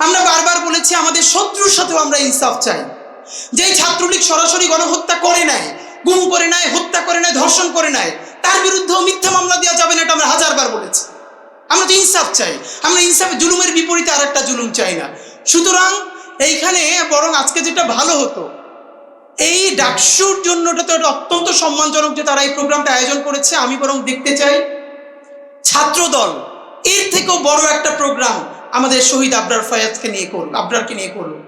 আমরা বারবার বলেছি আমাদের শত্রুর সাথেও আমরা ইনসাফ চাই। যেই ছাত্রলীগ সরাসরি গণহত্যা করে নাই, গুম করে নাই, হত্যা করে নাই, ধর্ষণ করে নাই, তার বিরুদ্ধেও মিথ্যা মামলা দেওয়া যাবে না, এটা আমরা হাজারবার বলেছি। আমরা তো ইনসাফ চাই, আমরা ইনসাফে জুলুমের বিপরীতে আর একটা জুলুম চাই না। সুতরাং এইখানে বরং আজকে যেটা ভালো হতো, এই ডাকসুর জন্য এটা তো অত্যন্ত সম্মানজনক যে তারা এই প্রোগ্রামটা আয়োজন করেছে। আমি বরং দেখতে চাই ছাত্রদল এর থেকেও বড় একটা প্রোগ্রাম আমাদের শহীদ আবরার ফায়াজকে নিয়ে করুন, আবরারকে নিয়ে করুন।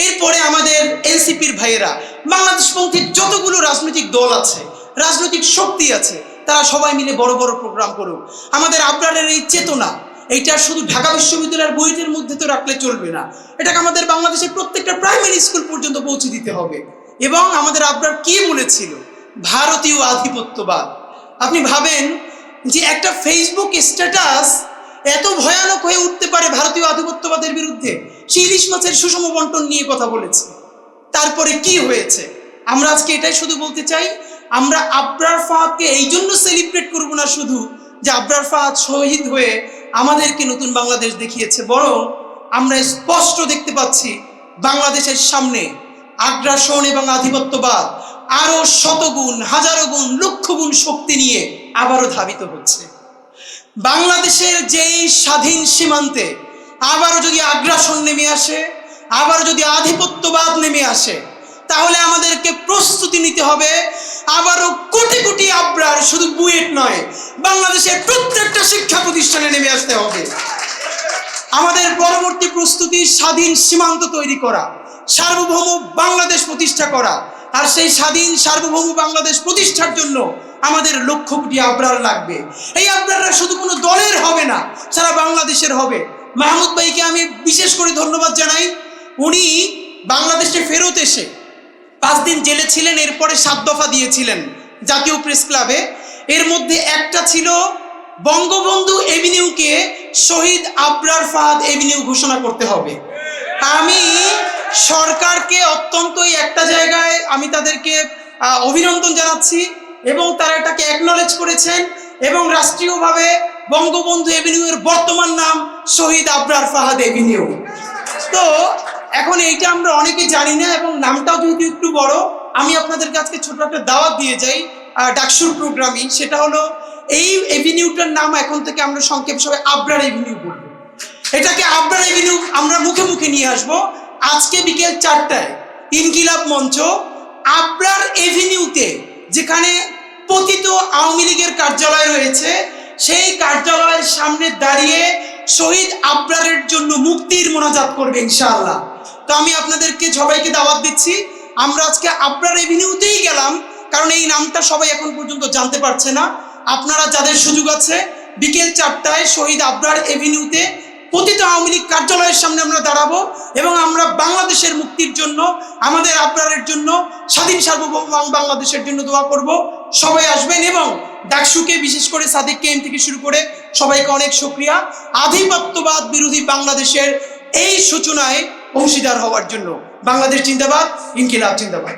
এরপরে আমাদের এনসিপির ভাইয়েরা, বাংলাদেশপন্থী যতগুলো রাজনৈতিক দল আছে, রাজনৈতিক শক্তি আছে, তারা সবাই মিলে বড় বড় প্রোগ্রাম করুক। আমাদের আবরারের এই চেতনা, এইটা শুধু ঢাকা বিশ্ববিদ্যালয়ের বইয়ের মধ্যে তো রাখলে চলবে না, এটাকে আমাদের বাংলাদেশের প্রত্যেকটা প্রাইমারি স্কুল পর্যন্ত পৌঁছে দিতে হবে। এবং আমাদের আবরার কি বলেছিল, ভারতীয় আধিপত্যবাদ। আপনি ভাবেন যে একটা ফেসবুক স্ট্যাটাস এত ভয়ানক হয়ে উঠতে পারে ভারতীয় আধিপত্যবাদের বিরুদ্ধে। সে ইলিশ মাছের সুষম বন্টন নিয়ে কথা বলেছে, তারপরে কি হয়েছে। আমরা আজকে এটাই শুধু বলতে চাই, আমরা আবরার ফাহাদকে এই জন্য সেলিব্রেট করব না শুধু যে আবরার ফাহাদ শহীদ হয়ে আমাদেরকে নতুন বাংলাদেশ দেখিয়েছে, বরং আমরা স্পষ্ট দেখতে পাচ্ছি বাংলাদেশের সামনে আগ্রাসন এবং আধিপত্যবাদ আরো শতগুণ, হাজারো গুণ, লক্ষ গুণ শক্তি নিয়ে আবারও ধাবিত হচ্ছে। বাংলাদেশের যেই স্বাধীন সীমান্তে আবারও যদি আগ্রাসন নেমে আসে, আবারও যদি আধিপত্যবাদ নেমে আসে, তাহলে আমাদেরকে প্রস্তুতি নিতে হবে আবারও কোটি কোটি আবরার, শুধু বুয়েট নয়, বাংলাদেশের প্রত্যেকটা শিক্ষা প্রতিষ্ঠানে নেমে আসতে হবে। আমাদের পরবর্তী প্রস্তুতি স্বাধীন সীমান্ত তৈরি করা, সার্বভৌম বাংলাদেশ প্রতিষ্ঠা করা। আর সেই স্বাধীন সার্বভৌম বাংলাদেশ প্রতিষ্ঠার জন্য আমাদের লক্ষ কোটি আবরার লাগবে। এই আবরাররা শুধু কোনো দলের হবে না, সারা বাংলাদেশের হবে। মাহমুদ ভাইকে আমি বিশেষ করে ধন্যবাদ জানাই। উনি বাংলাদেশে ফেরত এসে 5 দিন জেলে ছিলেন, এরপরে 7 দফা দিয়েছিলেন জাতীয় প্রেস ক্লাবে। এর মধ্যে একটা ছিল বঙ্গবন্ধু এভিনিউকে শহীদ আবরার ফাহাদ এভিনিউ ঘোষণা করতে হবে। আমি সরকারকে অত্যন্ত একটা জায়গায় আমি তাদেরকে অভিনন্দন জানাচ্ছি, এবং তারা এটাকে অ্যাকনলেজ করেছেন, এবং রাষ্ট্রীয়ভাবে বঙ্গবন্ধু এভিনিউয়ের বর্তমান নাম শহীদ আবরার ফাহাদ এভিনিউ। তো এখন এইটা আমরা অনেকে জানি না, এবং নামটাও যেহেতু একটু বড়, আমি আপনাদেরকে আজকে ছোট একটা দাওয়াত দিয়ে যাই ডাকসুর প্রোগ্রামিং। সেটা হলো এই এভিনিউটার নাম এখন থেকে আমরা সংক্ষেপ সবাই আবরার এভিনিউ বলবো। এটাকে আবরার এভিনিউ আমরা মুখে মুখে নিয়ে আসবো। আজকে বিকেল 4টায় ইনকিলাব মঞ্চ আবরার এভিনিউতে, যেখানে পতিত আওয়ামী লীগের কার্যালয় রয়েছে, সেই কার্যালয়ের সামনে দাঁড়িয়ে শহীদ আবরারের জন্য মুক্তির মোনাজাত করবে ইনশাআল্লাহ। তো আমি আপনাদেরকে সবাইকে দাওয়াত দিচ্ছি। আমরা আজকে আবরার এভিনিউতেই গেলাম, কারণ এই নামটা সবাই এখন পর্যন্ত জানতে পারছে না। আপনারা যাদের সুযোগ আছে, বিকেল 4টায় শহীদ আবরার এভিনিউতে পতিত আওয়ামী লীগ কার্যালয়ের সামনে আমরা দাঁড়াবো, এবং আমরা বাংলাদেশের মুক্তির জন্য, আমাদের আবরারের জন্য, স্বাধীন সার্বভৌম বাংলাদেশের জন্য দোয়া করব। সবাই আসবেন, এবং ডাকসুকে বিশেষ করে সাদিক কেএম থেকে শুরু করে সবাইকে অনেক শুকরিয়া আধিপত্যবাদ বিরোধী বাংলাদেশের এই সূচনায় অংশীদার হওয়ার জন্য। বাংলাদেশ জিন্দাবাদ, ইনকিলাব জিন্দাবাদ।